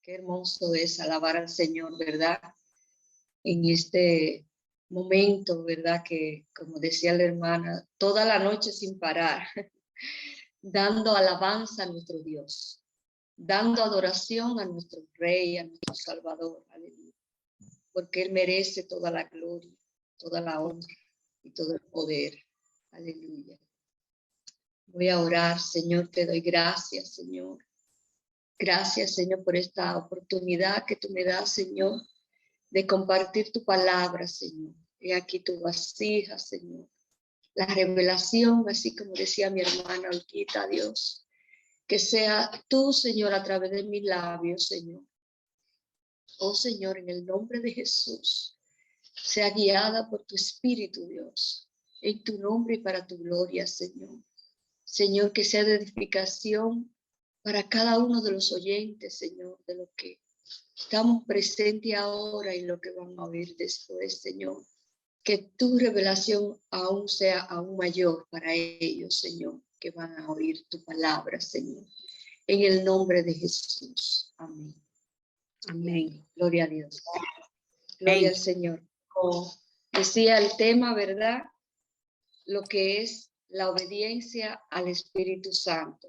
Qué hermoso es alabar al Señor, ¿verdad? En este momento, ¿verdad? Que, como decía la hermana, toda la noche sin parar, dando alabanza a nuestro Dios, dando adoración a nuestro Rey, a nuestro Salvador, aleluya, porque Él merece toda la gloria, toda la honra y todo el poder, aleluya. Voy a orar, Señor, te doy gracias, Señor. Gracias, Señor, por esta oportunidad que tú me das, Señor, de compartir tu palabra, Señor. He aquí tu vasija, Señor. La revelación, así como decía mi hermana Olquita, Dios, que sea tú, Señor, a través de mis labios, Señor. Oh, Señor, en el nombre de Jesús, sea guiada por tu Espíritu, Dios, en tu nombre y para tu gloria, Señor. Señor, que sea de edificación para cada uno de los oyentes, Señor, de lo que estamos presentes ahora y lo que van a oír después, Señor. Que tu revelación aún sea aún mayor para ellos, Señor, que van a oír tu palabra, Señor. En el nombre de Jesús. Amén. Amén. Gloria a Dios. Gloria al Señor. Como decía el tema, ¿verdad? Lo que es la obediencia al Espíritu Santo.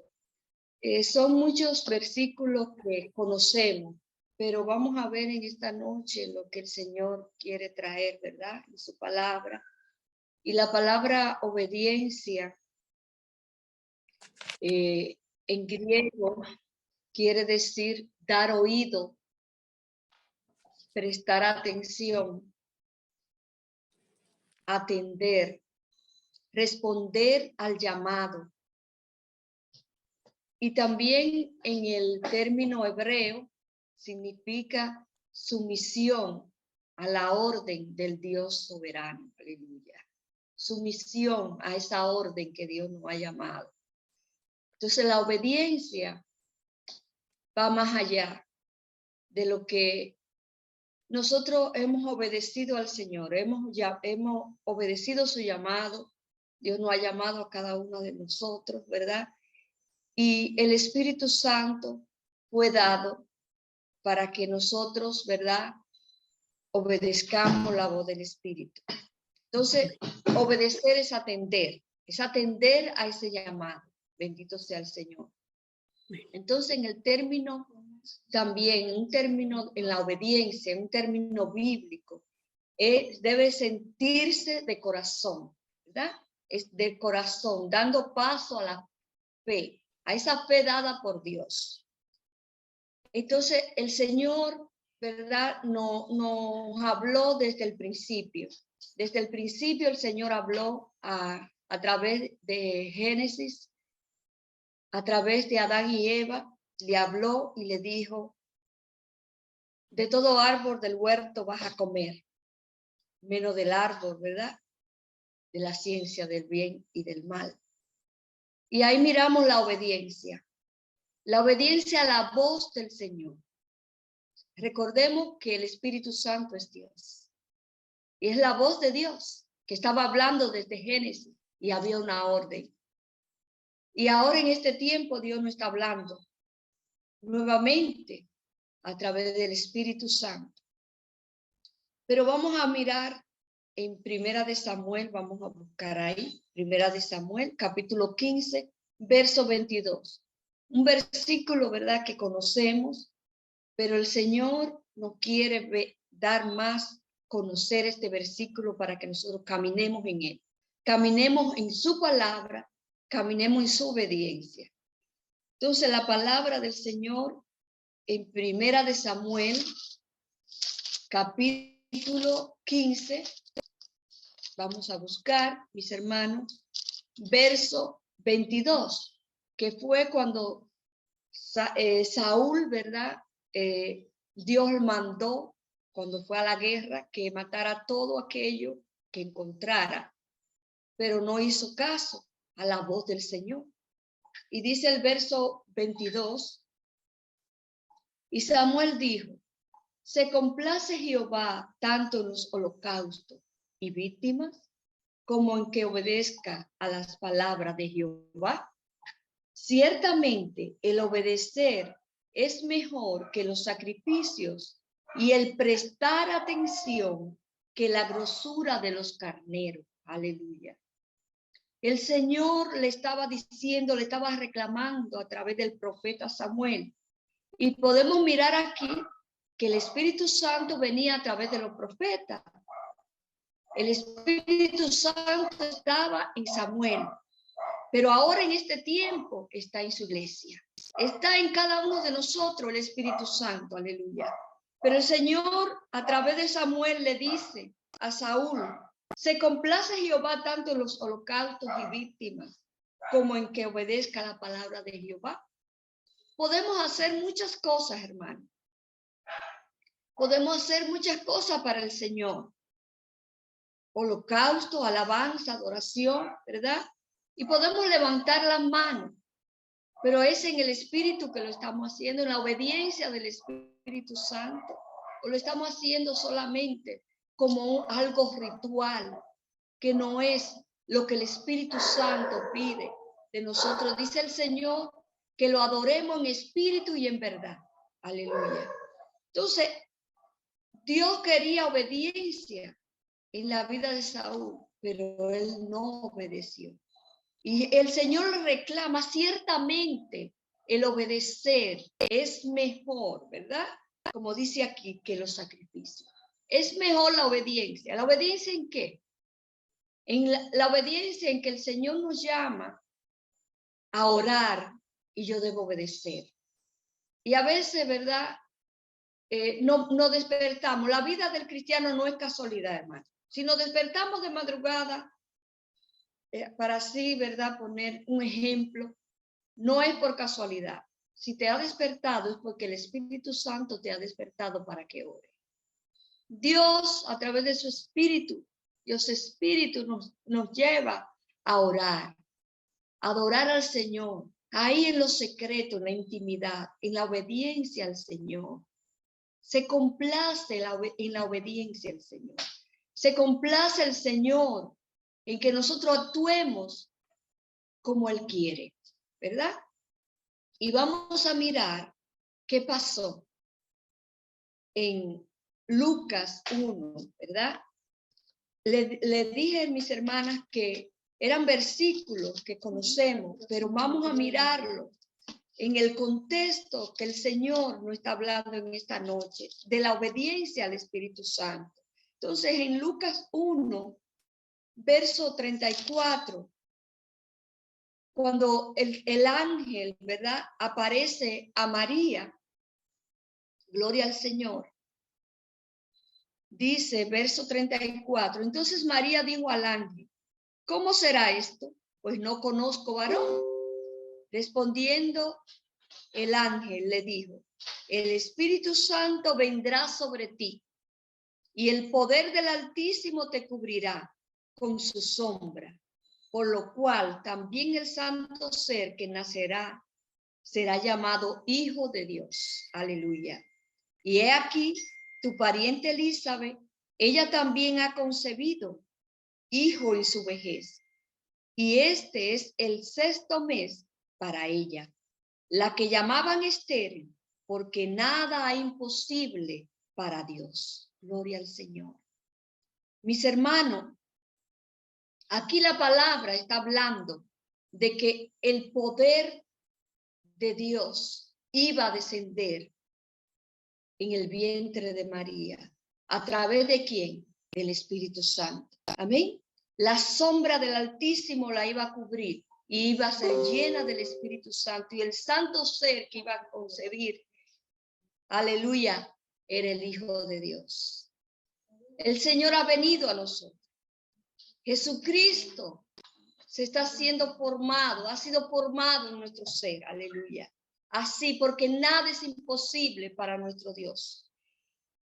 Son muchos versículos que conocemos, pero vamos a ver en esta noche lo que el Señor quiere traer, ¿verdad? En su palabra. Y la palabra obediencia en griego quiere decir dar oído, prestar atención, atender, responder al llamado. Y también en el término hebreo significa sumisión a la orden del Dios soberano. Aleluya. Sumisión a esa orden que Dios nos ha llamado. Entonces la obediencia va más allá de lo que nosotros hemos obedecido al Señor. Hemos obedecido su llamado. Dios nos ha llamado a cada uno de nosotros, ¿verdad? Y el Espíritu Santo fue dado para que nosotros, ¿verdad?, obedezcamos la voz del Espíritu. Entonces, obedecer es atender a ese llamado. Bendito sea el Señor. Entonces, en el término, también un término en la obediencia, un término bíblico, debe sentirse de corazón, ¿verdad? Es de corazón, dando paso a la fe, a esa fe dada por Dios. Entonces, el Señor, ¿verdad?, nos habló desde el principio. Desde el principio el Señor habló a través de Génesis, a través de Adán y Eva, le habló y le dijo, de todo árbol del huerto vas a comer, menos del árbol, ¿verdad?, de la ciencia del bien y del mal. Y ahí miramos la obediencia a la voz del Señor. Recordemos que el Espíritu Santo es Dios. Y es la voz de Dios que estaba hablando desde Génesis y había una orden. Y ahora en este tiempo Dios nos está hablando nuevamente a través del Espíritu Santo. Pero vamos a mirar en Primera de Samuel, vamos a buscar ahí, Primera de Samuel, capítulo 15, verso 22. Un versículo, ¿verdad?, que conocemos, pero el Señor nos quiere dar más, conocer este versículo para que nosotros caminemos en él. Caminemos en su palabra, caminemos en su obediencia. Entonces la palabra del Señor en Primera de Samuel, capítulo 15, vamos a buscar, mis hermanos, verso 22, que fue cuando Saúl, ¿verdad?, Dios mandó cuando fue a la guerra que matara todo aquello que encontrara, pero no hizo caso a la voz del Señor. Y dice el verso 22, y Samuel dijo, ¿se complace Jehová tanto en los holocaustos y víctimas como en que obedezca a las palabras de Jehová? Ciertamente el obedecer es mejor que los sacrificios y el prestar atención que la grosura de los carneros. Aleluya. El Señor le estaba diciendo, le estaba reclamando a través del profeta Samuel. Y podemos mirar aquí que el Espíritu Santo venía a través de los profetas. El Espíritu Santo estaba en Samuel, pero ahora en este tiempo está en su iglesia. Está en cada uno de nosotros el Espíritu Santo, aleluya. Pero el Señor a través de Samuel le dice a Saúl, se complace Jehová tanto en los holocaustos y víctimas como en que obedezca la palabra de Jehová. Podemos hacer muchas cosas, hermano. Podemos hacer muchas cosas para el Señor. Holocausto, alabanza, adoración, ¿verdad? Y podemos levantar las manos, pero es en el Espíritu que lo estamos haciendo, en la obediencia del Espíritu Santo, o lo estamos haciendo solamente como algo ritual, que no es lo que el Espíritu Santo pide de nosotros. Dice el Señor que lo adoremos en espíritu y en verdad. Aleluya. Entonces, Dios quería obediencia en la vida de Saúl, pero él no obedeció. Y el Señor le reclama, ciertamente el obedecer es mejor, ¿verdad? Como dice aquí, que los sacrificios. Es mejor la obediencia. ¿La obediencia en qué? En la obediencia en que el Señor nos llama a orar y yo debo obedecer. Y a veces, ¿verdad? No despertamos. La vida del cristiano no es casualidad, hermano. Si nos despertamos de madrugada, para así, ¿verdad? Poner un ejemplo, no es por casualidad. Si te ha despertado es porque el Espíritu Santo te ha despertado para que ore. Dios, a través de su Espíritu, Dios Espíritu nos lleva a orar, a adorar al Señor, ahí en lo secreto, en la intimidad, en la obediencia al Señor. Se complace en la obediencia al Señor. Se complace el Señor en que nosotros actuemos como Él quiere, ¿verdad? Y vamos a mirar qué pasó en Lucas 1, ¿verdad? Le dije a mis hermanas que eran versículos que conocemos, pero vamos a mirarlo en el contexto que el Señor nos está hablando en esta noche, de la obediencia al Espíritu Santo. Entonces, en Lucas 1, verso 34, cuando el ángel, ¿verdad?, aparece a María, gloria al Señor, dice, verso 34, entonces María dijo al ángel, ¿cómo será esto? Pues no conozco varón. Respondiendo, el ángel le dijo, el Espíritu Santo vendrá sobre ti y el poder del Altísimo te cubrirá con su sombra, por lo cual también el santo ser que nacerá será llamado Hijo de Dios. Aleluya. Y he aquí, tu pariente Elizabeth, ella también ha concebido hijo en su vejez, y este es el 6º mes para ella, la que llamaban estéril, porque nada hay imposible para Dios. Gloria al Señor. Mis hermanos, aquí la palabra está hablando de que el poder de Dios iba a descender en el vientre de María. ¿A través de quién? Del Espíritu Santo. Amén. La sombra del Altísimo la iba a cubrir y iba a ser llena del Espíritu Santo, y el santo ser que iba a concebir, aleluya, era el Hijo de Dios. El Señor ha venido a nosotros. Jesucristo se está siendo formado, ha sido formado en nuestro ser, aleluya. Así, porque nada es imposible para nuestro Dios.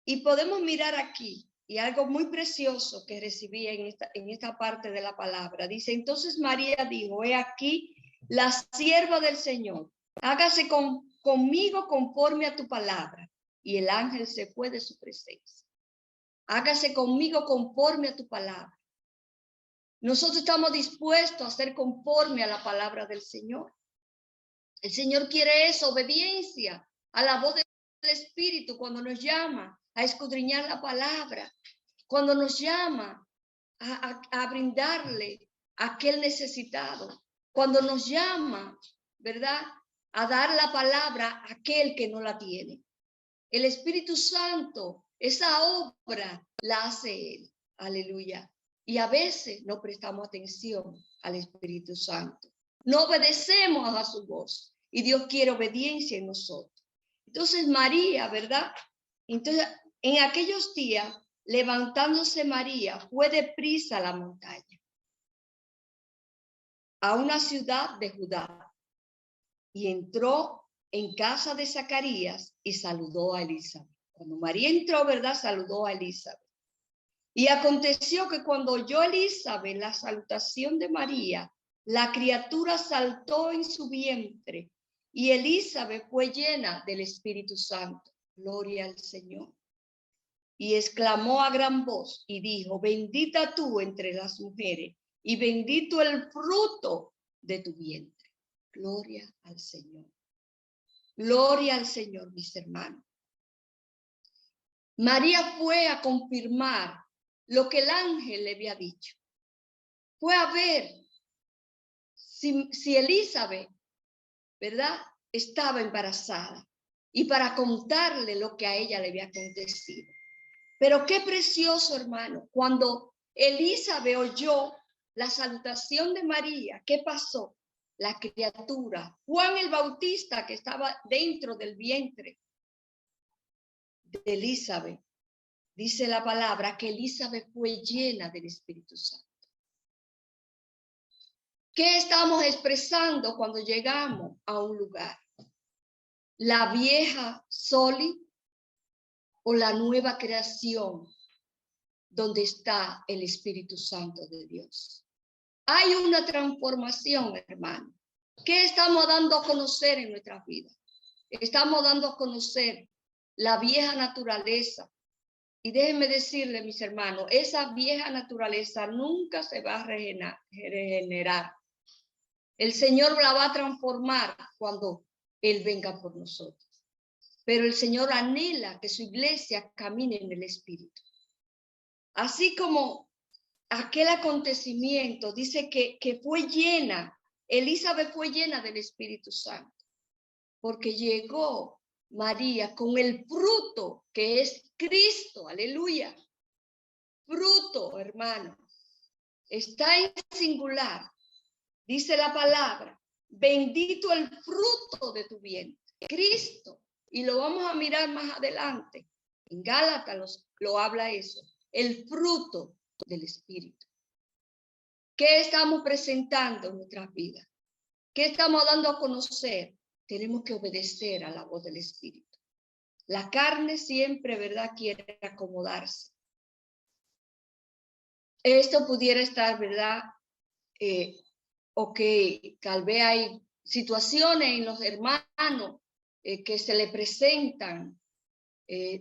Y podemos mirar aquí, y algo muy precioso que recibí en esta parte de la palabra. Dice, entonces María dijo, he aquí la sierva del Señor, hágase conmigo conforme a tu palabra. Y el ángel se fue de su presencia. Hágase conmigo conforme a tu palabra. Nosotros estamos dispuestos a ser conforme a la palabra del Señor. El Señor quiere eso, obediencia a la voz del Espíritu cuando nos llama a escudriñar la palabra, cuando nos llama a brindarle a aquel necesitado, cuando nos llama, ¿verdad?, a dar la palabra a aquel que no la tiene. El Espíritu Santo, esa obra la hace Él. Aleluya. Y a veces no prestamos atención al Espíritu Santo. No obedecemos a su voz. Y Dios quiere obediencia en nosotros. Entonces María, ¿verdad? Entonces, en aquellos días, levantándose María, fue deprisa a la montaña, a una ciudad de Judá, y entró en casa de Zacarías y saludó a Elizabeth. Cuando María entró, ¿verdad?, saludó a Elizabeth. Y aconteció que cuando oyó Elizabeth la salutación de María, la criatura saltó en su vientre, y Elizabeth fue llena del Espíritu Santo. Gloria al Señor. Y exclamó a gran voz y dijo: bendita tú entre las mujeres, y bendito el fruto de tu vientre. Gloria al Señor. Gloria al Señor, mis hermanos. María fue a confirmar lo que el ángel le había dicho. Fue a ver si Elizabeth, ¿verdad?, estaba embarazada, y para contarle lo que a ella le había acontecido. Pero qué precioso, hermano, cuando Elizabeth oyó la salutación de María, ¿qué pasó? La criatura, Juan el Bautista, que estaba dentro del vientre de Elizabeth, dice la palabra que Elizabeth fue llena del Espíritu Santo. ¿Qué estamos expresando cuando llegamos a un lugar? ¿La vieja Soli o la nueva creación donde está el Espíritu Santo de Dios? Hay una transformación, hermano. ¿Qué estamos dando a conocer en nuestras vidas? Estamos dando a conocer la vieja naturaleza. Y déjenme decirle, mis hermanos, esa vieja naturaleza nunca se va a regenerar. El Señor la va a transformar cuando Él venga por nosotros. Pero el Señor anhela que su iglesia camine en el Espíritu. Así como aquel acontecimiento dice que fue llena, Elizabeth fue llena del Espíritu Santo, porque llegó María con el fruto que es Cristo. Aleluya. Fruto, hermano. Está en singular. Dice la palabra: bendito el fruto de tu vientre, Cristo. Y lo vamos a mirar más adelante. En Gálatas lo habla eso. El fruto del Espíritu. ¿Qué estamos presentando en nuestras vidas? ¿Qué estamos dando a conocer? Tenemos que obedecer a la voz del Espíritu. La carne siempre, ¿verdad?, quiere acomodarse. Esto pudiera estar, ¿verdad? Ok, tal vez hay situaciones en los hermanos que se le presentan.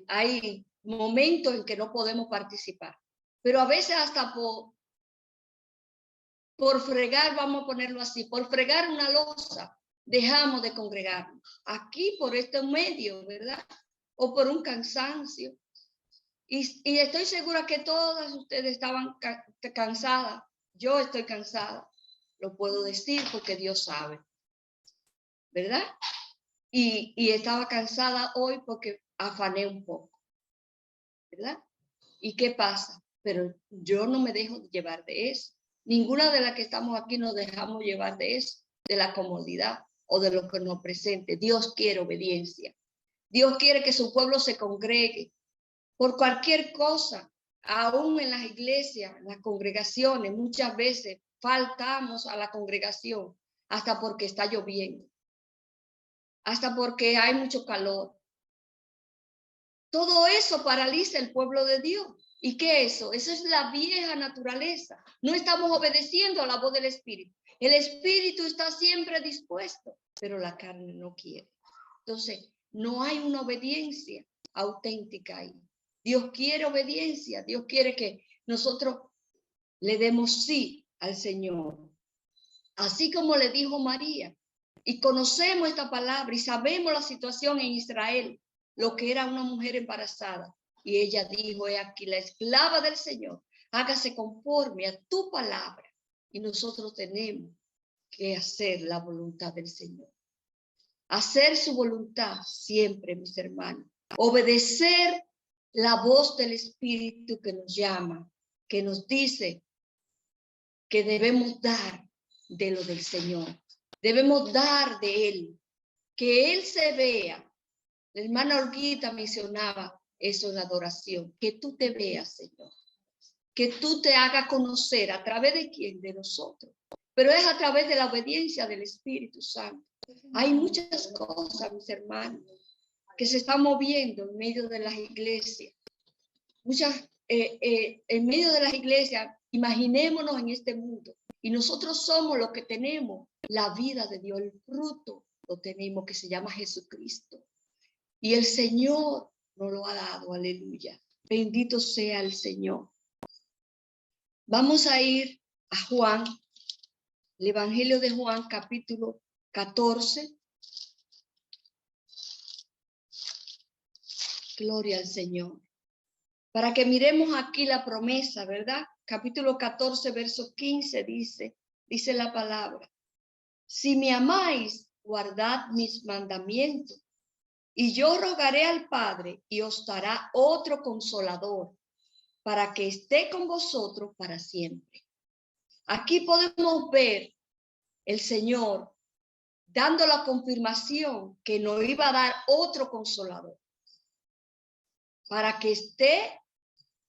Hay momentos en que no podemos participar. Pero a veces hasta por fregar, vamos a ponerlo así, por fregar una loza, dejamos de congregarnos. Aquí por este medio, ¿verdad? O por un cansancio. Y estoy segura que todas ustedes estaban cansadas. Yo estoy cansada. Lo puedo decir porque Dios sabe. ¿Verdad? Y estaba cansada hoy porque afané un poco. ¿Verdad? ¿Y qué pasa? Pero yo no me dejo llevar de eso. Ninguna de las que estamos aquí nos dejamos llevar de eso, de la comodidad o de lo que nos presente. Dios quiere obediencia. Dios quiere que su pueblo se congregue por cualquier cosa. Aún en las iglesias, en las congregaciones, muchas veces faltamos a la congregación hasta porque está lloviendo, hasta porque hay mucho calor. Todo eso paraliza el pueblo de Dios. ¿Y qué es eso? Eso es la vieja naturaleza. No estamos obedeciendo a la voz del Espíritu. El Espíritu está siempre dispuesto, pero la carne no quiere. Entonces, no hay una obediencia auténtica ahí. Dios quiere obediencia. Dios quiere que nosotros le demos sí al Señor. Así como le dijo María, y conocemos esta palabra y sabemos la situación en Israel, lo que era una mujer embarazada. Y ella dijo, he aquí la esclava del Señor, hágase conforme a tu palabra. Y nosotros tenemos que hacer la voluntad del Señor. Hacer su voluntad siempre, mis hermanos. Obedecer la voz del Espíritu que nos llama, que nos dice que debemos dar de lo del Señor. Debemos dar de Él, que Él se vea. La hermana Olguita mencionaba eso en la adoración, que tú te veas, Señor. Que tú te hagas conocer a través de quién, de nosotros. Pero es a través de la obediencia del Espíritu Santo. Hay muchas cosas, mis hermanos, que se están moviendo en medio de las iglesias. En medio de las iglesias, imaginémonos en este mundo. Y nosotros somos los que tenemos la vida de Dios, el fruto lo tenemos, que se llama Jesucristo. Y el Señor nos lo ha dado, aleluya. Bendito sea el Señor. Vamos a ir a Juan, el Evangelio de Juan, capítulo 14. Gloria al Señor. Para que miremos aquí la promesa, ¿verdad? Capítulo 14, verso 15 dice la palabra. Si me amáis, guardad mis mandamientos. Y yo rogaré al Padre y os dará otro consolador para que esté con vosotros para siempre. Aquí podemos ver el Señor dando la confirmación que nos iba a dar otro consolador para que esté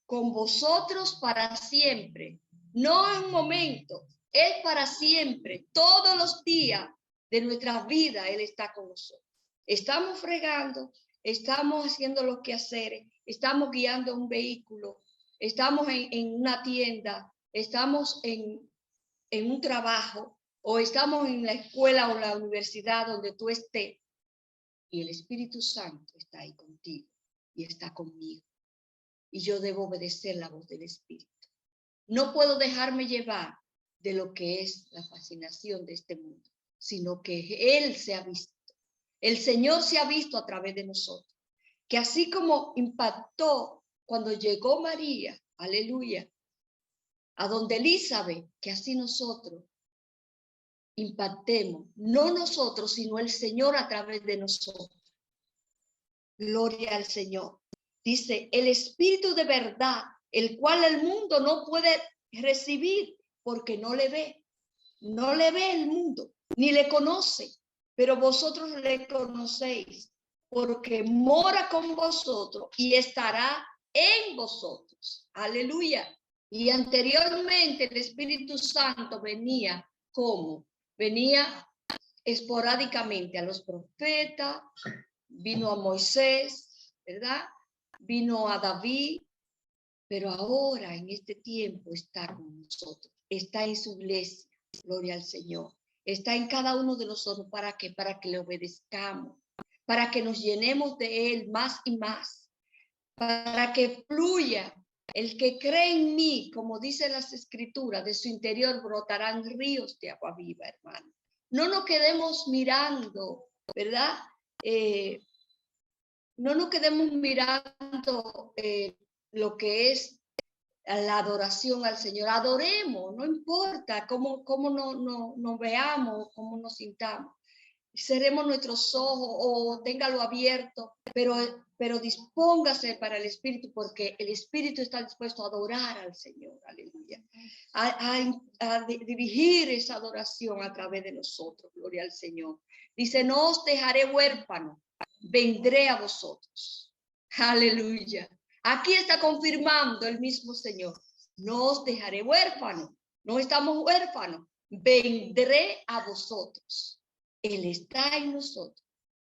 con vosotros para siempre. No en un momento, es para siempre. Todos los días de nuestra vida Él está con nosotros. Estamos fregando, estamos haciendo los quehaceres, estamos guiando un vehículo, estamos en una tienda, estamos en un trabajo, o estamos en la escuela o la universidad donde tú estés, y el Espíritu Santo está ahí contigo y está conmigo. Y yo debo obedecer la voz del Espíritu. No puedo dejarme llevar de lo que es la fascinación de este mundo, sino que Él se ha visto. El Señor se ha visto a través de nosotros. Que así como impactó cuando llegó María, aleluya, a donde Elizabeth, que así nosotros impactemos, no nosotros, sino el Señor a través de nosotros. Gloria al Señor. Dice, el Espíritu de verdad, el cual el mundo no puede recibir porque no le ve. No le ve el mundo, ni le conoce, pero vosotros le conocéis, porque mora con vosotros y estará en vosotros. Aleluya. Y anteriormente el Espíritu Santo venía como, venía esporádicamente a los profetas, vino a Moisés, ¿verdad? Vino a David, pero ahora en este tiempo está con nosotros, está en su iglesia, gloria al Señor, está en cada uno de nosotros. ¿Para qué? Para que le obedezcamos, para que nos llenemos de Él más y más, para que fluya. El que cree en mí, como dice las Escrituras, de su interior brotarán ríos de agua viva, hermano. No nos quedemos mirando, ¿verdad? No nos quedemos mirando lo que es la adoración al Señor. Adoremos, no importa cómo nos veamos, cómo nos sintamos. Cerremos nuestros ojos o téngalo abierto, pero dispóngase para el Espíritu, porque el Espíritu está dispuesto a adorar al Señor, aleluya, a dirigir esa adoración a través de nosotros, gloria al Señor. Dice, no os dejaré huérfano, vendré a vosotros, aleluya. Aquí está confirmando el mismo Señor, no os dejaré huérfano, no estamos huérfanos, vendré a vosotros. Él está en nosotros.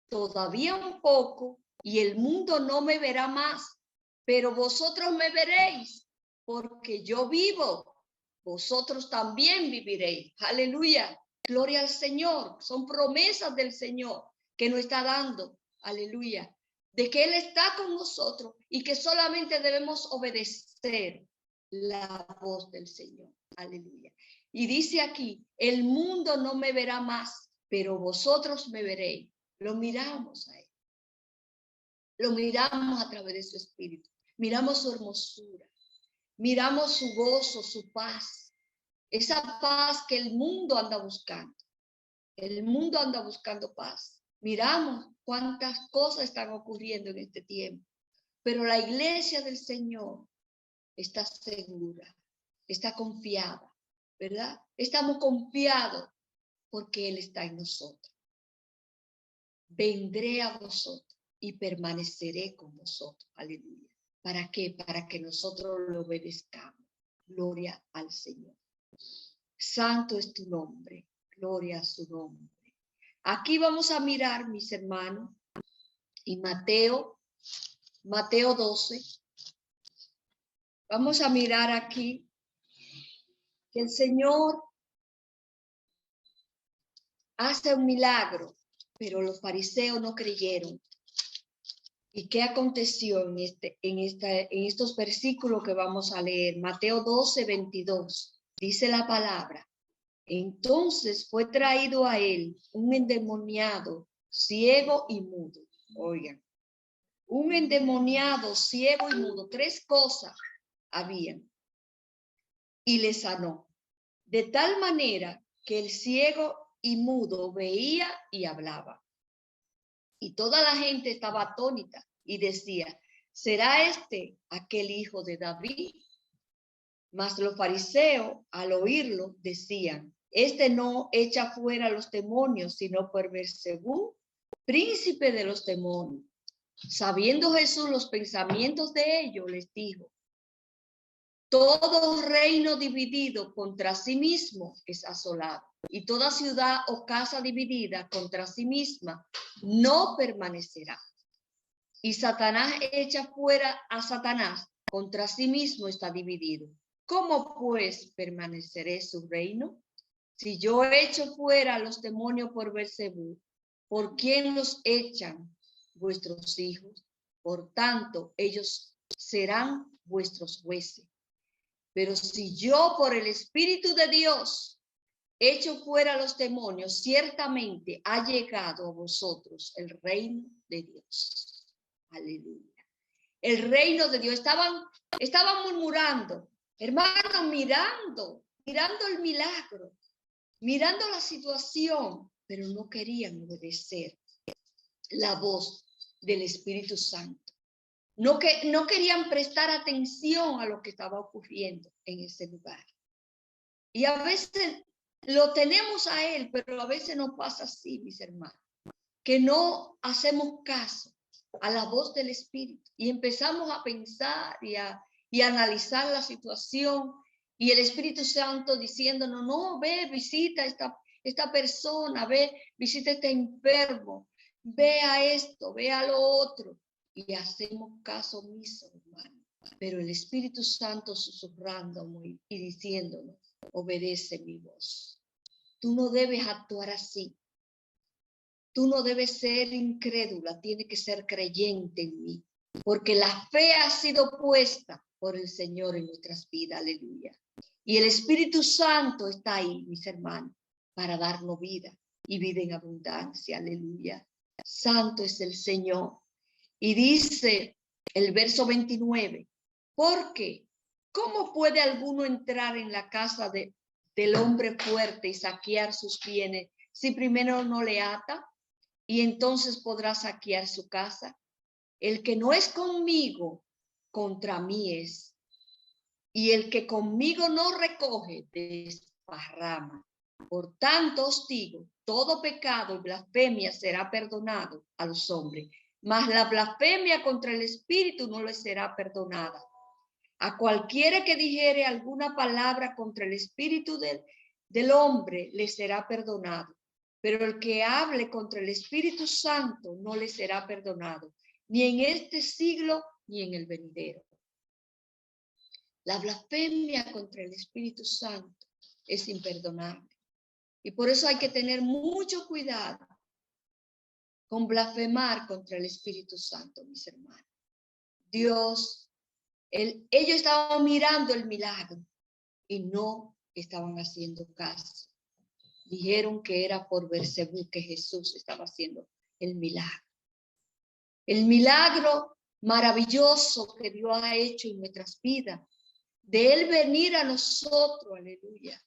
Todavía un poco y el mundo no me verá más, pero vosotros me veréis, porque yo vivo, vosotros también viviréis. Aleluya, gloria al Señor. Son promesas del Señor que nos está dando, aleluya, de que Él está con nosotros y que solamente debemos obedecer la voz del Señor, aleluya. Y dice aquí, el mundo no me verá más, pero vosotros me veréis. Lo miramos a él. Lo miramos a través de su espíritu. Miramos su hermosura. Miramos su gozo, su paz. Esa paz que el mundo anda buscando. El mundo anda buscando paz. Miramos cuántas cosas están ocurriendo en este tiempo. Pero la iglesia del Señor está segura, está confiada, ¿verdad? Estamos confiados porque Él está en nosotros. Vendré a vosotros y permaneceré con vosotros. Aleluya. ¿Para qué? Para que nosotros lo obedezcamos. Gloria al Señor. Santo es tu nombre. Gloria a su nombre. Aquí vamos a mirar, mis hermanos, y Mateo 12. Vamos a mirar aquí que el Señor hace un milagro, pero los fariseos no creyeron. ¿Y qué aconteció en estos versículos que vamos a leer? Mateo 12, 22. Dice la palabra. Entonces fue traído a él un endemoniado, ciego y mudo. Oigan, un endemoniado, ciego y mudo. 3 cosas habían. Y le sanó. De tal manera que el ciego y mudo veía y hablaba. Y toda la gente estaba atónita y decía, ¿será este aquel hijo de David? Mas los fariseos, al oírlo, decían, este no echa fuera los demonios, sino por Beelzebú, príncipe de los demonios. Sabiendo Jesús los pensamientos de ellos, les dijo, todo reino dividido contra sí mismo es asolado, y toda ciudad o casa dividida contra sí misma no permanecerá. Y Satanás echa fuera a Satanás, contra sí mismo está dividido. ¿Cómo pues permaneceré su reino? Si yo echo fuera a los demonios por Beelzebú, ¿por quién los echan vuestros hijos? Por tanto, ellos serán vuestros jueces. Pero si yo por el Espíritu de Dios echo fuera a los demonios, ciertamente ha llegado a vosotros el reino de Dios. Aleluya. El reino de Dios. Estaban murmurando, hermanos, mirando el milagro, mirando la situación, pero no querían obedecer la voz del Espíritu Santo. No querían prestar atención a lo que estaba ocurriendo en ese lugar. Y a veces lo tenemos a Él, pero a veces nos pasa así, mis hermanos, que no hacemos caso a la voz del Espíritu y empezamos a pensar y a analizar la situación y el Espíritu Santo diciéndonos, no, ve, visita esta persona, ve, visita este enfermo, ve a esto, ve a lo otro. Y hacemos caso omiso, hermano. Pero el Espíritu Santo susurrándonos y diciéndonos, obedece mi voz. Tú no debes actuar así. Tú no debes ser incrédula, tienes que ser creyente en mí. Porque la fe ha sido puesta por el Señor en nuestras vidas, aleluya. Y el Espíritu Santo está ahí, mis hermanos, para darnos vida y vida en abundancia, aleluya. Santo es el Señor. Y dice el verso 29, porque ¿cómo puede alguno entrar en la casa del hombre fuerte y saquear sus bienes si primero no le ata? Y entonces podrá saquear su casa. El que no es conmigo, contra mí es. Y el que conmigo no recoge, desparrama. Por tanto os digo, todo pecado y blasfemia será perdonado a los hombres, mas la blasfemia contra el Espíritu no le será perdonada. A cualquiera que dijere alguna palabra contra el Espíritu del hombre le será perdonado, pero el que hable contra el Espíritu Santo no le será perdonado, ni en este siglo ni en el venidero. La blasfemia contra el Espíritu Santo es imperdonable. Y por eso hay que tener mucho cuidado con blasfemar contra el Espíritu Santo, mis hermanos. Dios, ellos estaban mirando el milagro y no estaban haciendo caso. dijeron que era por Bersebú que Jesús estaba haciendo el milagro. El milagro maravilloso que Dios ha hecho en nuestras vidas, de Él venir a nosotros, aleluya.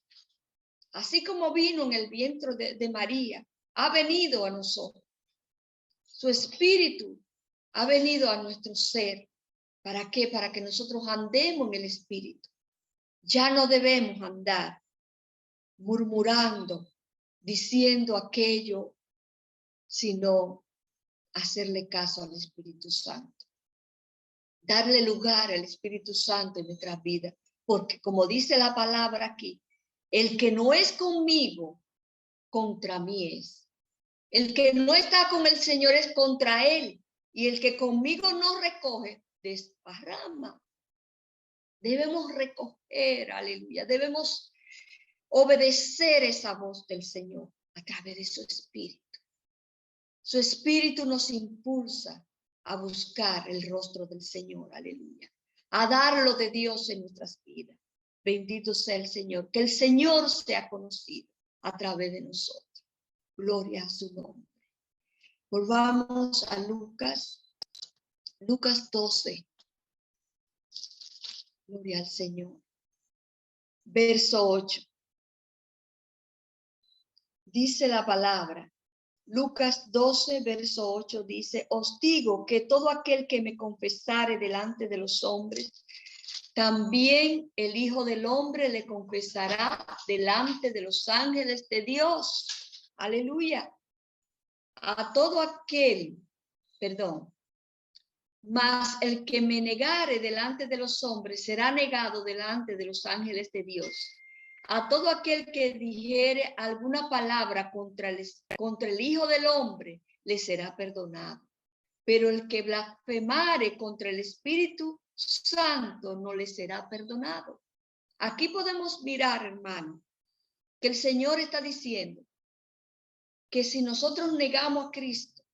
Así como vino en el vientre de María, ha venido a nosotros. Su espíritu ha venido a nuestro ser. ¿Para qué? Para que nosotros andemos en el espíritu. Ya no debemos andar murmurando, diciendo aquello, sino hacerle caso al Espíritu Santo. Darle lugar al Espíritu Santo en nuestras vidas. Porque como dice la palabra aquí, el que no es conmigo, contra mí es. El que no está con el Señor es contra Él. Y el que conmigo no recoge, desparrama. Debemos recoger, aleluya. Debemos obedecer esa voz del Señor a través de su Espíritu. Su Espíritu nos impulsa a buscar el rostro del Señor, aleluya. A dar lo de Dios en nuestras vidas. Bendito sea el Señor. Que el Señor sea conocido a través de nosotros. Gloria a su nombre. Volvamos a Lucas 12. Gloria al Señor. Verso 8. Dice la palabra. Lucas 12, verso 8 dice, os digo que todo aquel que me confesare delante de los hombres, también el Hijo del Hombre le confesará delante de los ángeles de Dios. Aleluya. A todo aquel, mas el que me negare delante de los hombres será negado delante de los ángeles de Dios. A todo aquel que dijere alguna palabra contra el Hijo del Hombre le será perdonado. Pero el que blasfemare contra el Espíritu Santo no le será perdonado. Aquí podemos mirar, hermano, que el Señor está diciendo que si nosotros negamos a Cristo,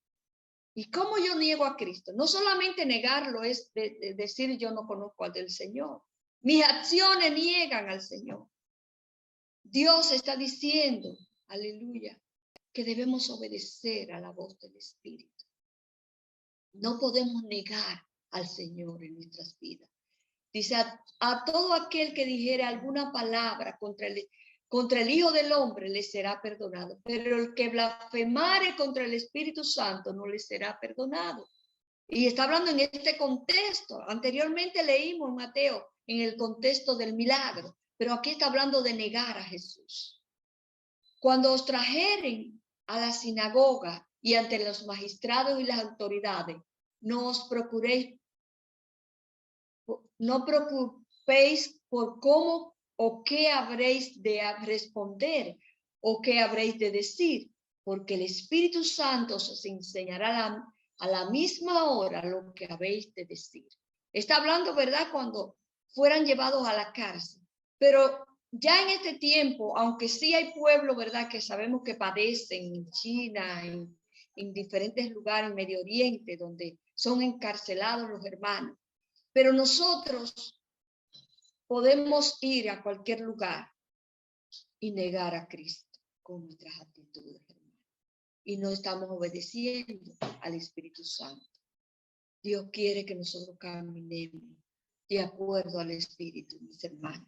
¿y cómo yo niego a Cristo? No solamente negarlo es de decir yo no conozco al del Señor. Mis acciones niegan al Señor. Dios está diciendo, aleluya, que debemos obedecer a la voz del Espíritu. No podemos negar al Señor en nuestras vidas. Dice, a todo aquel que dijere alguna palabra contra el Hijo del Hombre le será perdonado, pero el que blasfemare contra el Espíritu Santo no le será perdonado. Y está hablando en este contexto. Anteriormente leímos en Mateo en el contexto del milagro, pero aquí está hablando de negar a Jesús. Cuando os trajeren a la sinagoga y ante los magistrados y las autoridades, no preocupéis por cómo o qué habréis de responder o qué habréis de decir, porque el Espíritu Santo os enseñará a la misma hora lo que habéis de decir. Está hablando, ¿verdad?, cuando fueran llevados a la cárcel. Pero ya en este tiempo, aunque sí hay pueblos, ¿verdad?, que sabemos que padecen en China, en diferentes lugares, en Medio Oriente, donde son encarcelados los hermanos. Pero nosotros podemos ir a cualquier lugar y negar a Cristo con nuestras actitudes, hermanos. Y no estamos obedeciendo al Espíritu Santo. Dios quiere que nosotros caminemos de acuerdo al Espíritu, mis hermanos.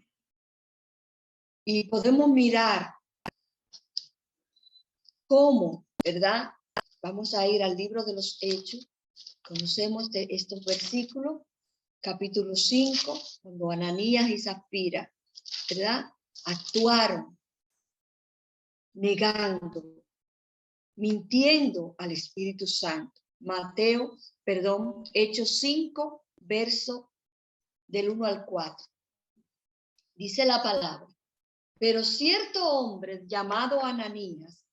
Y podemos mirar cómo, ¿verdad? Vamos a ir al libro de los Hechos. Conocemos de estos versículos, capítulo 5, cuando Ananías y Zafira, ¿verdad?, actuaron negando, mintiendo al Espíritu Santo. Hechos 5, verso del 1 al 4. Dice la palabra, pero cierto hombre llamado Ananías,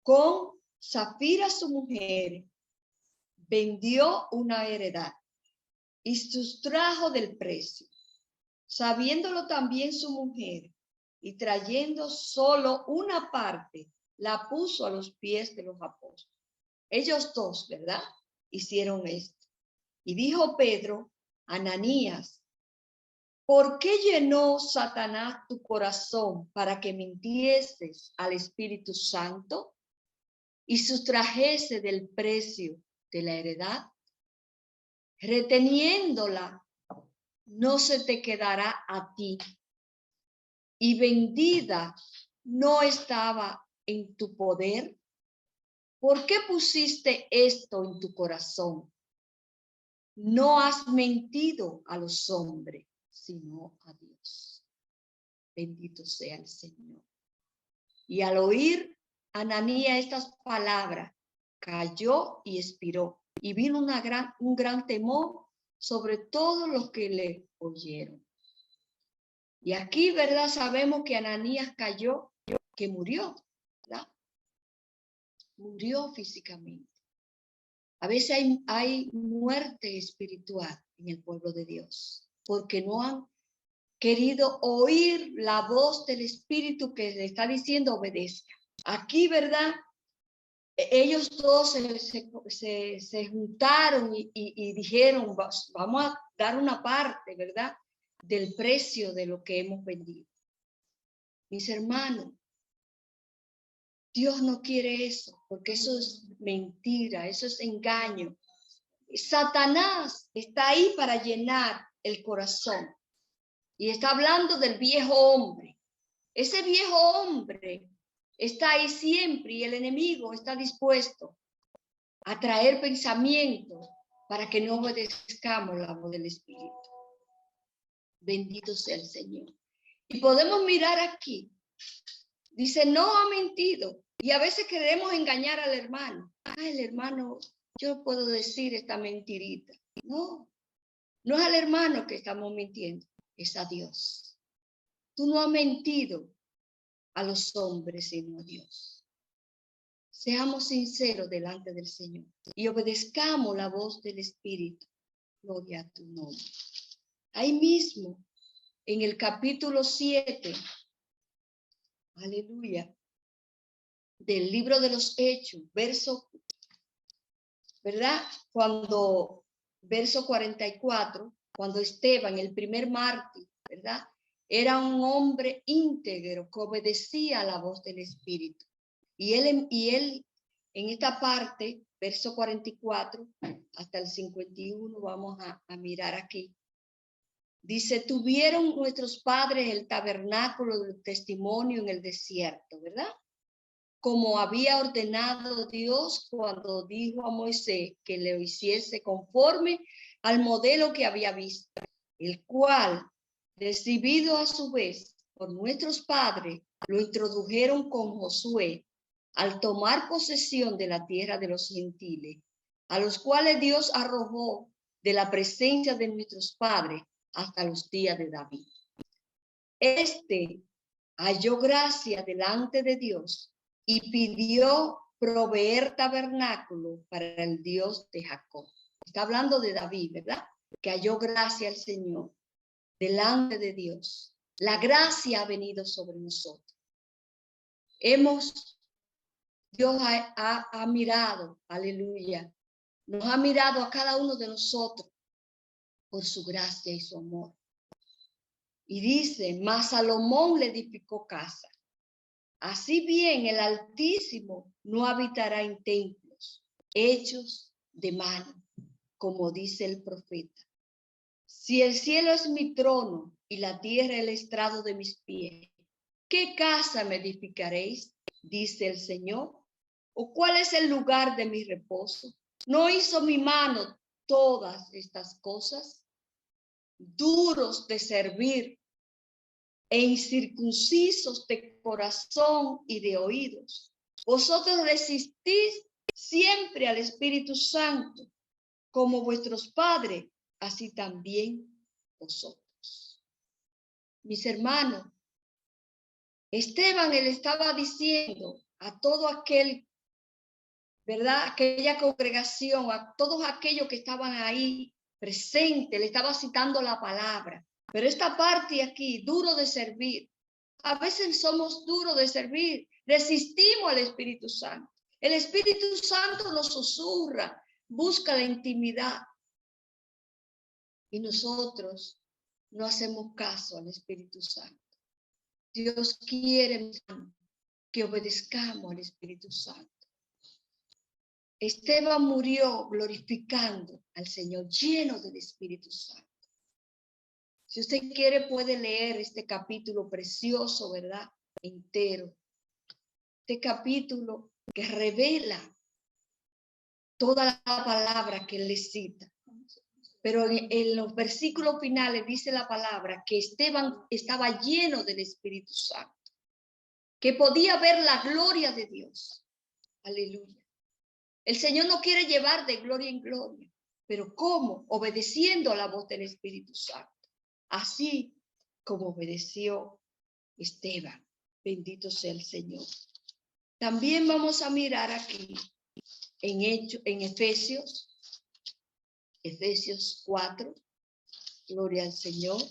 con Zafira su mujer, vendió una heredad y sustrajo del precio, sabiéndolo también su mujer, y trayendo solo una parte, la puso a los pies de los apóstoles. Ellos dos, ¿verdad?, hicieron esto. Y dijo Pedro, Ananías, ¿por qué llenó Satanás tu corazón para que mintieses al Espíritu Santo y sustrajese del precio de la heredad? Reteniéndola, no se te quedará a ti, y vendida no estaba en tu poder. ¿Por qué pusiste esto en tu corazón? No has mentido a los hombres, sino a Dios. Bendito sea el Señor. Y al oír Ananías estas palabras, cayó y expiró. Y vino un gran temor sobre todos los que le oyeron. Y aquí, ¿verdad? Sabemos que Ananías cayó, que murió, ¿verdad? Murió físicamente. A veces hay muerte espiritual en el pueblo de Dios, porque no han querido oír la voz del Espíritu que le está diciendo obedezca. Aquí, ¿verdad? Ellos todos se juntaron y dijeron, vamos a dar una parte, ¿verdad? Del precio de lo que hemos vendido. Mis hermanos, Dios no quiere eso, porque eso es mentira, eso es engaño. Satanás está ahí para llenar el corazón. Y está hablando del viejo hombre. Ese viejo hombre está ahí siempre y el enemigo está dispuesto a traer pensamientos para que no obedezcamos la voz del Espíritu. Bendito sea el Señor. Y podemos mirar aquí. Dice, no ha mentido. Y a veces queremos engañar al hermano. El hermano, yo puedo decir esta mentirita. No, no es al hermano que estamos mintiendo, es a Dios. Tú no has mentido a los hombres, sino a Dios. Seamos sinceros delante del Señor y obedezcamos la voz del Espíritu. Gloria a tu nombre. Ahí mismo, en el capítulo 7, aleluya, del libro de los Hechos, verso, ¿verdad? Verso 44, cuando Esteban, el primer mártir, ¿verdad? Era un hombre íntegro que obedecía a la voz del Espíritu. Y él en esta parte, verso 44 hasta el 51, vamos a mirar aquí. Dice, tuvieron nuestros padres el tabernáculo del testimonio en el desierto, ¿verdad? Como había ordenado Dios cuando dijo a Moisés que le hiciese conforme al modelo que había visto, el cual, recibido a su vez por nuestros padres, lo introdujeron con Josué al tomar posesión de la tierra de los gentiles, a los cuales Dios arrojó de la presencia de nuestros padres hasta los días de David. Este halló gracia delante de Dios y pidió proveer tabernáculo para el Dios de Jacob. Está hablando de David, ¿verdad? Que halló gracia al Señor delante de Dios. La gracia ha venido sobre nosotros. Dios ha mirado, aleluya, nos ha mirado a cada uno de nosotros por su gracia y su amor. Y dice, mas Salomón le edificó casa. Así bien, el Altísimo no habitará en templos hechos de mano, como dice el profeta. Si el cielo es mi trono y la tierra el estrado de mis pies, ¿qué casa me edificaréis? Dice el Señor. ¿O cuál es el lugar de mi reposo? ¿No hizo mi mano todas estas cosas? Duros de servir e incircuncisos de corazón y de oídos. Vosotros resistís siempre al Espíritu Santo, como vuestros padres, así también vosotros. Mis hermanos, Esteban le estaba diciendo a todo aquel, ¿verdad? Aquella congregación, a todos aquellos que estaban ahí presentes, le estaba citando la palabra. Pero esta parte aquí, duro de servir, a veces somos duros de servir, resistimos al Espíritu Santo. El Espíritu Santo nos susurra, busca la intimidad. Y nosotros no hacemos caso al Espíritu Santo. Dios quiere que obedezcamos al Espíritu Santo. Esteban murió glorificando al Señor, lleno del Espíritu Santo. Si usted quiere, puede leer este capítulo precioso, ¿verdad? Entero. Este capítulo que revela toda la palabra que él le cita. Pero en los versículos finales dice la palabra que Esteban estaba lleno del Espíritu Santo, que podía ver la gloria de Dios. Aleluya. El Señor no quiere llevar de gloria en gloria, pero ¿cómo? Obedeciendo a la voz del Espíritu Santo. Así como obedeció Esteban. Bendito sea el Señor. También vamos a mirar aquí en Efesios 4. Gloria al Señor.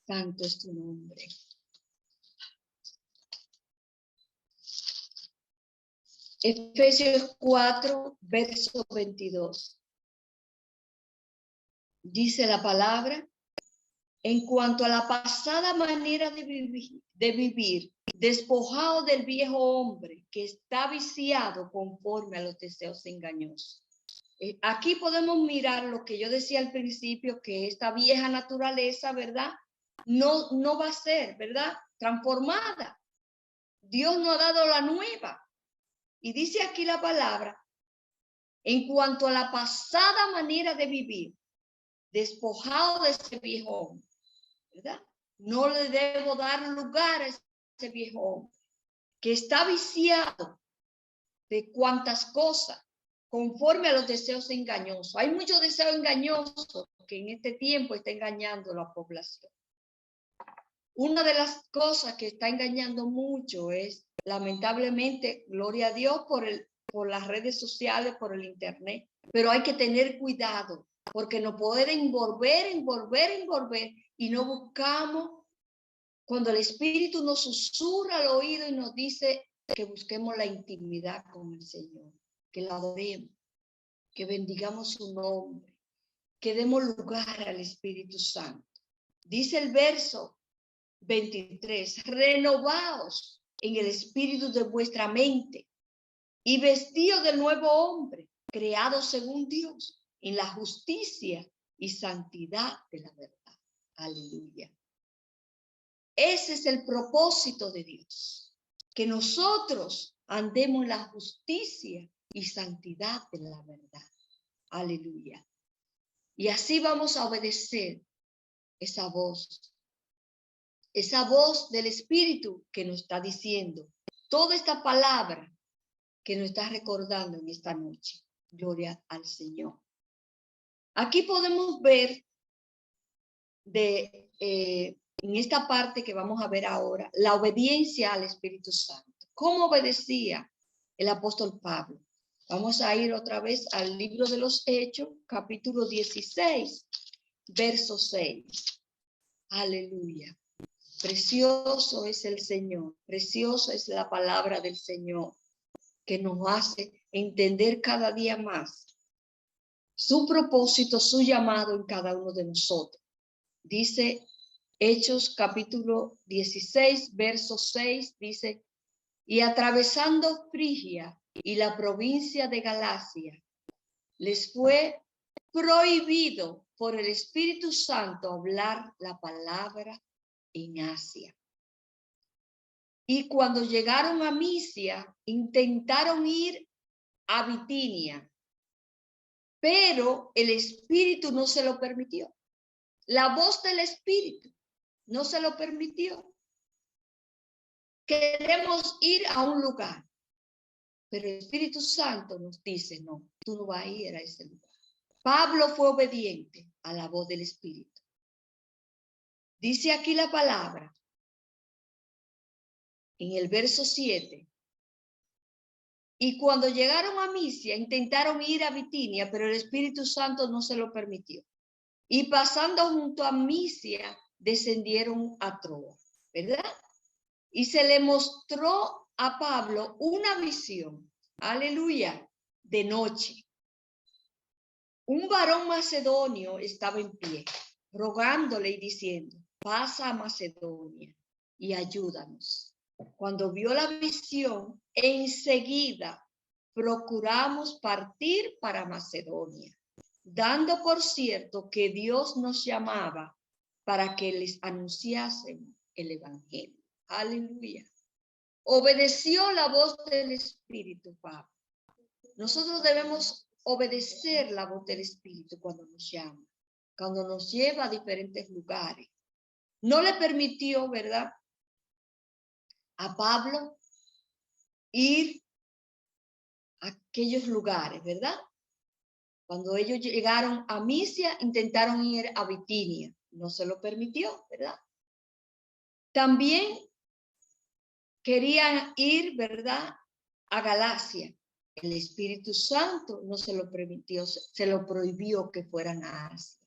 Santo es tu nombre. Efesios 4, verso 22. Dice la palabra: en cuanto a la pasada manera de vivir, despojado del viejo hombre que está viciado conforme a los deseos engañosos. Aquí podemos mirar lo que yo decía al principio, que esta vieja naturaleza, ¿verdad? No va a ser, ¿verdad? Transformada. Dios nos ha dado la nueva. Y dice aquí la palabra: en cuanto a la pasada manera de vivir, despojado de ese viejo hombre, ¿verdad? No le debo dar lugar a ese viejo hombre que está viciado de cuantas cosas, conforme a los deseos engañosos. Hay muchos deseos engañosos que en este tiempo está engañando a la población. Una de las cosas que está engañando mucho es, lamentablemente, gloria a Dios por las redes sociales, por el internet, pero hay que tener cuidado porque nos pueden envolver y no buscamos. Cuando el Espíritu nos susurra al oído y nos dice que busquemos la intimidad con el Señor, que la adoremos, que bendigamos su nombre, que demos lugar al Espíritu Santo. Dice el verso 23: renovaos en el espíritu de vuestra mente y vestidos del nuevo hombre, creado según Dios, en la justicia y santidad de la verdad. Aleluya. Ese es el propósito de Dios, que nosotros andemos en la justicia y santidad de la verdad. Aleluya. Y así vamos a obedecer esa voz del Espíritu que nos está diciendo toda esta palabra que nos está recordando en esta noche. Gloria al Señor. Aquí podemos ver en esta parte que vamos a ver ahora, la obediencia al Espíritu Santo. ¿Cómo obedecía el apóstol Pablo? Vamos a ir otra vez al libro de los Hechos, capítulo 16, verso 6. Aleluya. Precioso es el Señor, preciosa es la palabra del Señor, que nos hace entender cada día más su propósito, su llamado en cada uno de nosotros. Dice Hechos capítulo 16, verso 6, dice: y atravesando Frigia y la provincia de Galacia, les fue prohibido por el Espíritu Santo hablar la palabra en Asia. Y cuando llegaron a Misia, intentaron ir a Bitinia, pero el Espíritu no se lo permitió. La voz del Espíritu no se lo permitió. Queremos ir a un lugar, pero el Espíritu Santo nos dice: no, tú no vas a ir a ese lugar. Pablo fue obediente a la voz del Espíritu. Dice aquí la palabra, en el verso 7, y cuando llegaron a Misia, intentaron ir a Bitinia, pero el Espíritu Santo no se lo permitió. Y pasando junto a Misia, descendieron a Troa, ¿verdad? Y se le mostró a Pablo una visión, aleluya, de noche. Un varón macedonio estaba en pie, rogándole y diciendo, pasa a Macedonia y ayúdanos. Cuando vio la visión, enseguida procuramos partir para Macedonia, dando por cierto que Dios nos llamaba para que les anunciásemos el evangelio. Aleluya. Obedeció la voz del Espíritu, Pablo. Nosotros debemos obedecer la voz del Espíritu cuando nos llama, cuando nos lleva a diferentes lugares. No le permitió, ¿verdad?, a Pablo ir a aquellos lugares, ¿verdad? Cuando ellos llegaron a Misia, intentaron ir a Bitinia. No se lo permitió, ¿verdad? También querían ir, ¿verdad?, a Galacia. El Espíritu Santo no se lo permitió, se lo prohibió que fueran a Asia.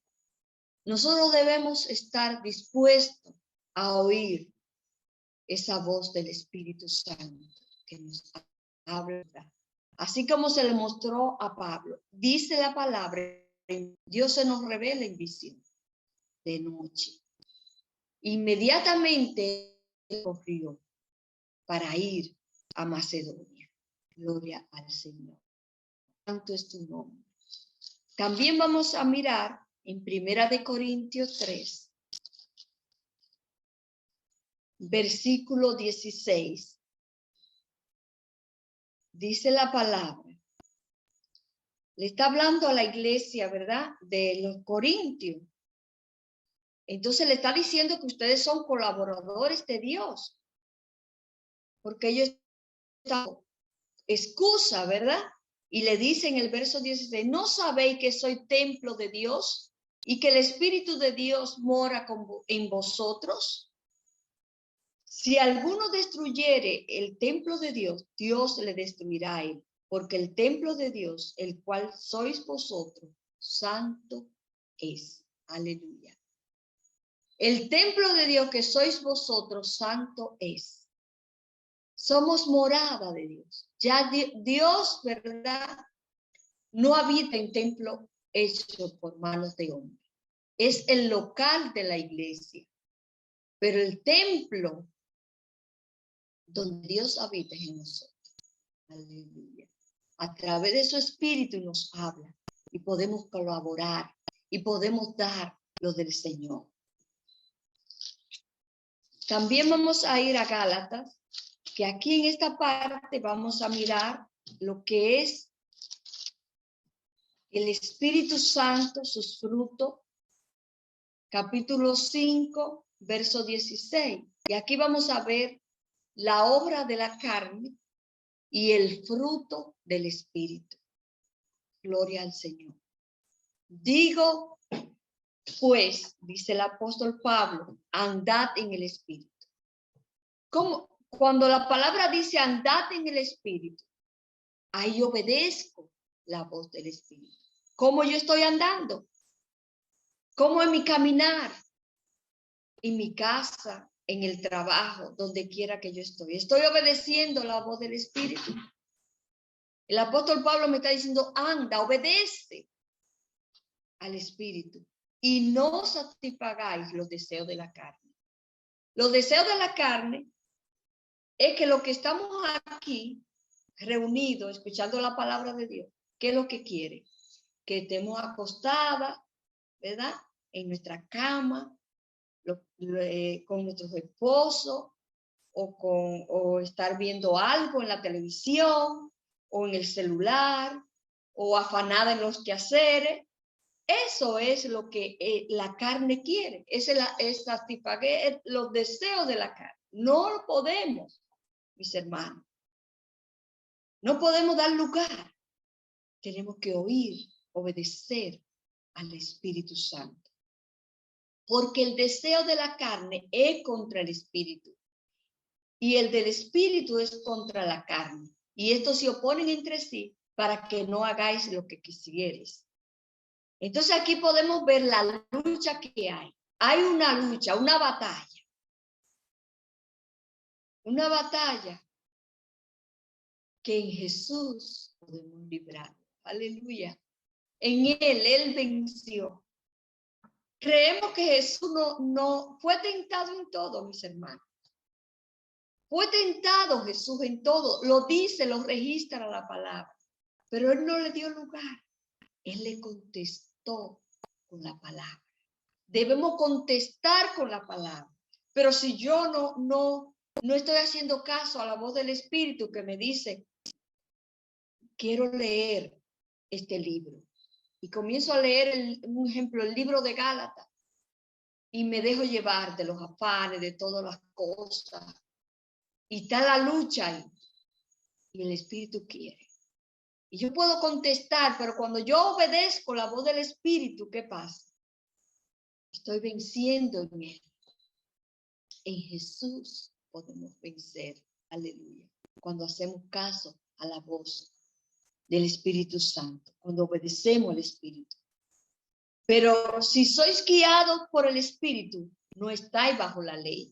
Nosotros debemos estar dispuestos a oír esa voz del Espíritu Santo que nos habla. Así como se le mostró a Pablo, dice la palabra, Dios se nos revela en visión de noche. Inmediatamente corrió para ir a Macedonia. Gloria al Señor. Santo es tu nombre. También vamos a mirar en 1 Corintios 3, versículo 16. Dice la palabra. Le está hablando a la iglesia, ¿verdad?, de los Corintios. Entonces le está diciendo que ustedes son colaboradores de Dios. Porque ellos están excusa, ¿verdad? Y le dice en el verso 16, ¿no sabéis que soy templo de Dios y que el Espíritu de Dios mora en vosotros? Si alguno destruyere el templo de Dios, Dios le destruirá a él, porque el templo de Dios, el cual sois vosotros, santo es. Aleluya. El templo de Dios que sois vosotros, santo es. Somos morada de Dios. Ya Dios, ¿verdad?, no habita en templo hecho por manos de hombre. Es el local de la iglesia. Pero el templo donde Dios habita es en nosotros. Aleluya. A través de su Espíritu nos habla y podemos colaborar y podemos dar lo del Señor. También vamos a ir a Gálatas, que aquí en esta parte vamos a mirar lo que es el Espíritu Santo, sus frutos, capítulo 5, verso 16. Y aquí vamos a ver la obra de la carne y el fruto del Espíritu. Gloria al Señor. Digo, pues, dice el apóstol Pablo, andad en el Espíritu. ¿Cómo? Cuando la palabra dice andad en el Espíritu, ahí obedezco la voz del Espíritu. ¿Cómo yo estoy andando? ¿Cómo en mi caminar? En mi casa, en el trabajo, donde quiera que yo estoy. Estoy obedeciendo la voz del Espíritu. El apóstol Pablo me está diciendo, anda, obedece al Espíritu y no satisfagáis los deseos de la carne. Los deseos de la carne es que lo que estamos aquí reunidos, escuchando la palabra de Dios, ¿qué es lo que quiere? Que estemos acostadas, ¿verdad?, en nuestra cama, con nuestros esposos, o estar viendo algo en la televisión, o en el celular, o afanada en los quehaceres. Eso es lo que la carne quiere, es satisfacer los deseos de la carne. No lo podemos, mis hermanos. No podemos dar lugar. Tenemos que oír, obedecer al Espíritu Santo. Porque el deseo de la carne es contra el Espíritu. Y el del Espíritu es contra la carne. Y estos se oponen entre sí para que no hagáis lo que quisierais. Entonces aquí podemos ver la lucha que hay. Hay una lucha, una batalla. Una batalla que en Jesús podemos librar. Aleluya. En Él venció. Creemos que Jesús no fue tentado en todo, mis hermanos. Fue tentado Jesús en todo. Lo dice, lo registra la palabra. Pero él no le dio lugar. Él le contestó con la palabra. Debemos contestar con la palabra. Pero si yo no estoy haciendo caso a la voz del Espíritu que me dice, quiero leer este libro. Y comienzo a leer, un ejemplo, el libro de Gálatas. Y me dejo llevar de los afanes, de todas las cosas. Y está la lucha ahí. Y el Espíritu quiere. Y yo puedo contestar, pero cuando yo obedezco la voz del Espíritu, ¿qué pasa? Estoy venciendo en él. En Jesús podemos vencer. Aleluya. Cuando hacemos caso a la voz del Espíritu Santo. Cuando obedecemos al Espíritu. Pero si sois guiados por el Espíritu, no estáis bajo la ley.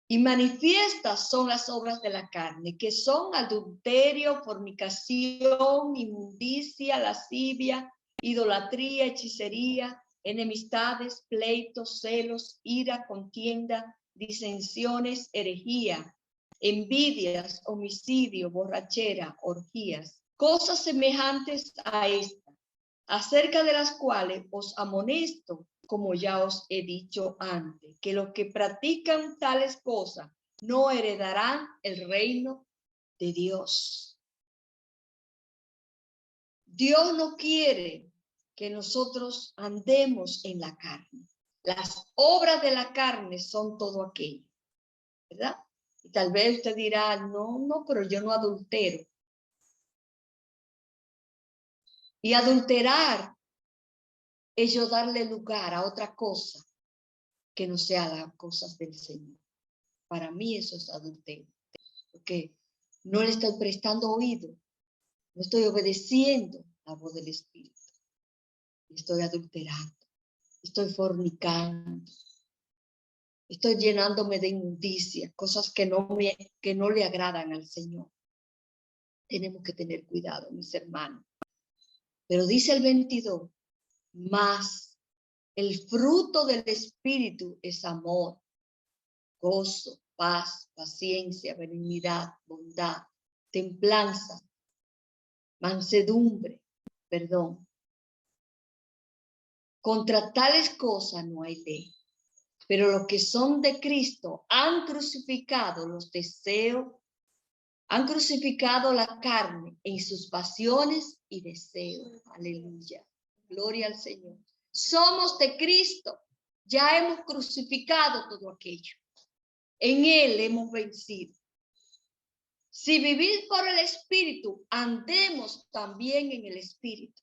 Y manifiestas son las obras de la carne, que son adulterio, fornicación, inmundicia, lascivia, idolatría, hechicería, enemistades, pleitos, celos, ira, contienda, disensiones, herejía, envidias, homicidio, borrachera, orgías, cosas semejantes a esta, acerca de las cuales os amonesto, como ya os he dicho antes, que los que practican tales cosas no heredarán el reino de Dios. Dios no quiere que nosotros andemos en la carne. Las obras de la carne son todo aquello, ¿verdad? Y tal vez usted dirá, no, pero yo no adultero. Y adulterar es yo darle lugar a otra cosa que no sea las cosas del Señor. Para mí eso es adulterio, porque no le estoy prestando oído, no estoy obedeciendo la voz del Espíritu. Estoy adulterando, estoy fornicando, estoy llenándome de inmundicia, cosas que no le agradan al Señor. Tenemos que tener cuidado, mis hermanos. Pero dice el 22, más el fruto del Espíritu es amor, gozo, paz, paciencia, benignidad, bondad, templanza, mansedumbre, perdón. Contra tales cosas no hay ley. Pero los que son de Cristo han crucificado los deseos, han crucificado la carne en sus pasiones y deseos. Aleluya. Gloria al Señor. Somos de Cristo. Ya hemos crucificado todo aquello. En Él hemos vencido. Si vivís por el Espíritu, andemos también en el Espíritu.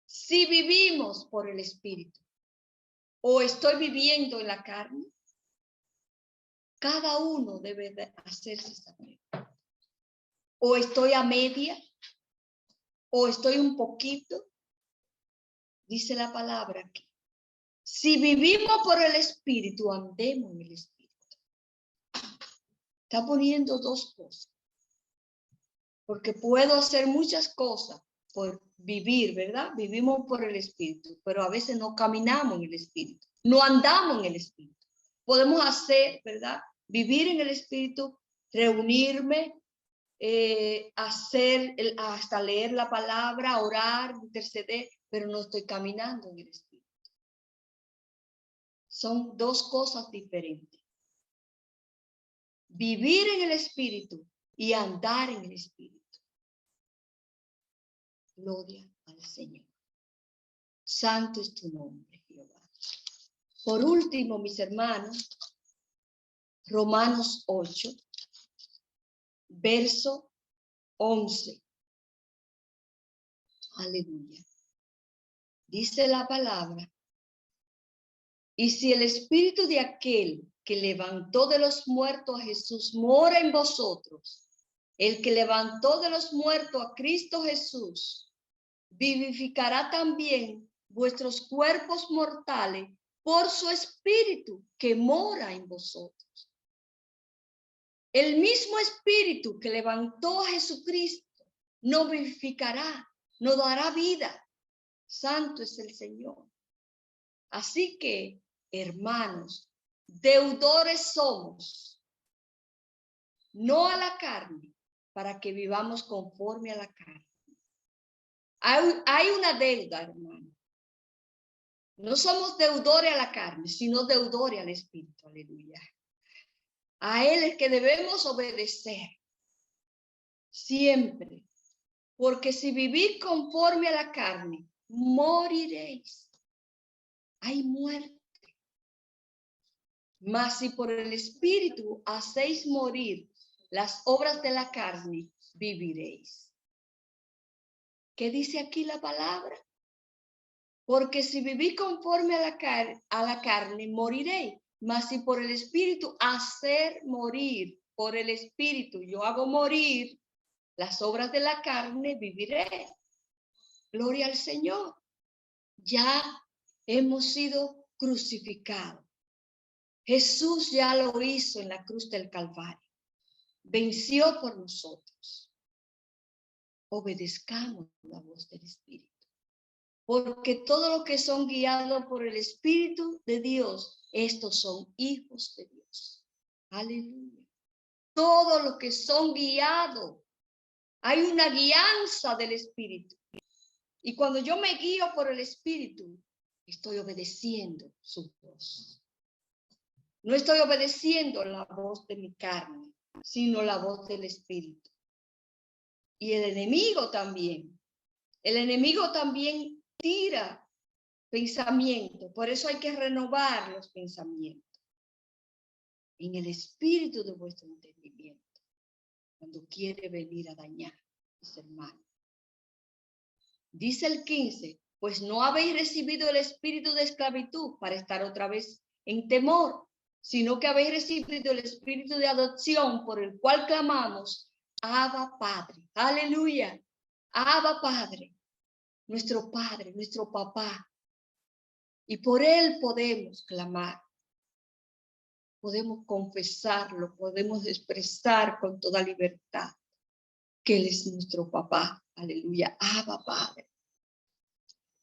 Si vivimos por el Espíritu, o estoy viviendo en la carne, cada uno debe de hacerse esa pregunta. O estoy a media, o estoy un poquito. Dice la palabra aquí. Si vivimos por el Espíritu, andemos en el Espíritu. Está poniendo dos cosas. Porque puedo hacer muchas cosas por vivir, ¿verdad? Vivimos por el Espíritu, pero a veces no caminamos en el Espíritu, no andamos en el Espíritu. Podemos hacer, ¿verdad? Vivir en el Espíritu, reunirme, hasta leer la palabra, orar, interceder, pero no estoy caminando en el Espíritu. Son dos cosas diferentes. Vivir en el Espíritu y andar en el Espíritu. Gloria al Señor. Santo es tu nombre, Jehová. Por último, mis hermanos, Romanos 8, verso 11. Aleluya. Dice la palabra. Y si el espíritu de aquel que levantó de los muertos a Jesús mora en vosotros, el que levantó de los muertos a Cristo Jesús, vivificará también vuestros cuerpos mortales por su espíritu que mora en vosotros. El mismo espíritu que levantó a Jesucristo nos vivificará, nos dará vida. Santo es el Señor. Así que, hermanos, deudores somos, no a la carne, para que vivamos conforme a la carne. Hay una deuda, hermano. No somos deudores a la carne, sino deudores al Espíritu. Aleluya. A Él es que debemos obedecer siempre. Porque si vivís conforme a la carne, moriréis. Hay muerte. Mas si por el Espíritu hacéis morir las obras de la carne, viviréis. ¿Qué dice aquí la palabra? Porque si vivís conforme a la carne, moriréis. Mas si por el Espíritu hacer morir, por el Espíritu yo hago morir las obras de la carne, viviré. Gloria al Señor. Ya hemos sido crucificados. Jesús ya lo hizo en la cruz del Calvario. Venció por nosotros. Obedezcamos la voz del Espíritu. Porque todo lo que son guiados por el Espíritu de Dios, estos son hijos de Dios. Aleluya. Todo lo que son guiados. Hay una guianza del Espíritu. Y cuando yo me guío por el Espíritu, estoy obedeciendo su voz. No estoy obedeciendo la voz de mi carne, sino la voz del Espíritu. Y el enemigo también. El enemigo también tira pensamientos. Por eso hay que renovar los pensamientos en el espíritu de vuestro entendimiento. Cuando quiere venir a dañar a mis hermanos. Dice el 15, pues no habéis recibido el espíritu de esclavitud para estar otra vez en temor, sino que habéis recibido el espíritu de adopción por el cual clamamos, Abba Padre. Aleluya. Abba Padre. Nuestro Padre, nuestro Papá. Y por Él podemos clamar. Podemos confesarlo, podemos expresar con toda libertad que Él es nuestro Papá. Aleluya. Abba Padre.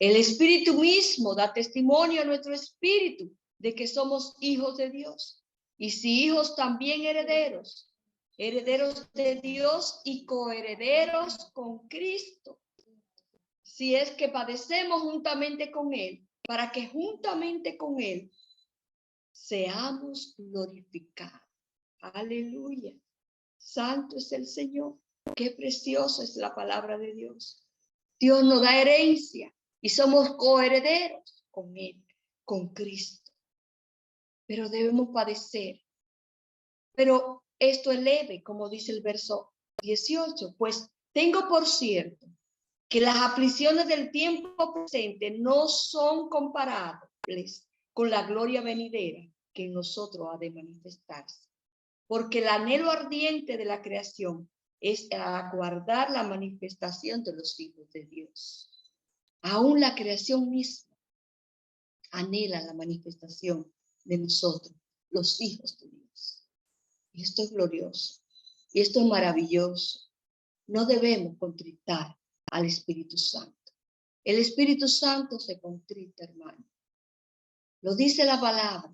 El Espíritu mismo da testimonio a nuestro espíritu de que somos hijos de Dios. Y si hijos, también herederos. Herederos de Dios y coherederos con Cristo. Si es que padecemos juntamente con Él, para que juntamente con Él seamos glorificados. Aleluya. Santo es el Señor. Qué preciosa es la palabra de Dios. Dios nos da herencia y somos coherederos con Él, con Cristo. Pero debemos padecer. Pero esto es leve, como dice el verso 18. Pues tengo por cierto que las aflicciones del tiempo presente no son comparables con la gloria venidera que en nosotros ha de manifestarse. Porque el anhelo ardiente de la creación es aguardar la manifestación de los hijos de Dios. Aún la creación misma anhela la manifestación de nosotros, los hijos de Dios. Y esto es glorioso. Y esto es maravilloso. No debemos contritar al Espíritu Santo. El Espíritu Santo se contrita, hermano. Lo dice la palabra.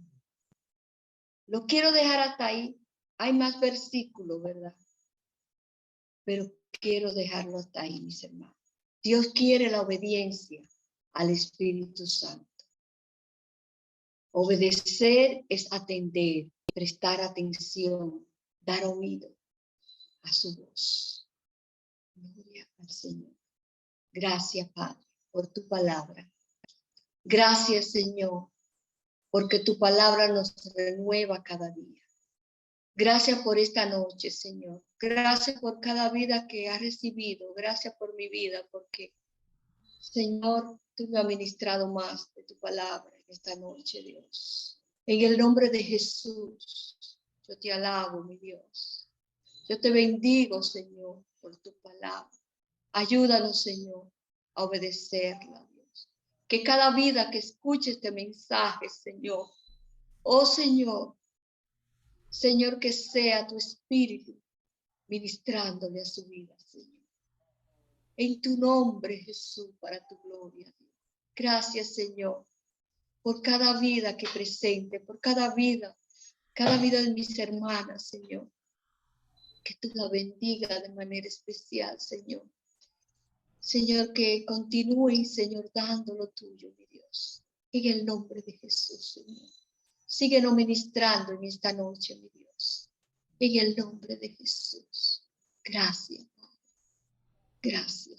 Lo quiero dejar hasta ahí. Hay más versículos, ¿verdad? Pero quiero dejarlo hasta ahí, mis hermanos. Dios quiere la obediencia al Espíritu Santo. Obedecer es atender, prestar atención, dar oído a su voz. Gloria al Señor. Gracias, Padre, por tu palabra. Gracias, Señor, porque tu palabra nos renueva cada día. Gracias por esta noche, Señor. Gracias por cada vida que has recibido. Gracias por mi vida, porque, Señor, tú me has ministrado más de tu palabra en esta noche, Dios. En el nombre de Jesús, yo te alabo, mi Dios. Yo te bendigo, Señor, por tu palabra. Ayúdanos, Señor, a obedecerla, Dios. Que cada vida que escuche este mensaje, Señor, oh Señor, Señor, que sea tu espíritu ministrándole a su vida, Señor. En tu nombre, Jesús, para tu gloria, Dios. Gracias, Señor, por cada vida que presente, por cada vida de mis hermanas, Señor. Que tú la bendiga de manera especial, Señor. Señor, que continúe, Señor, dando lo tuyo, mi Dios. En el nombre de Jesús, Señor. Síguenos ministrando en esta noche, mi Dios. En el nombre de Jesús. Gracias, Padre. Gracias.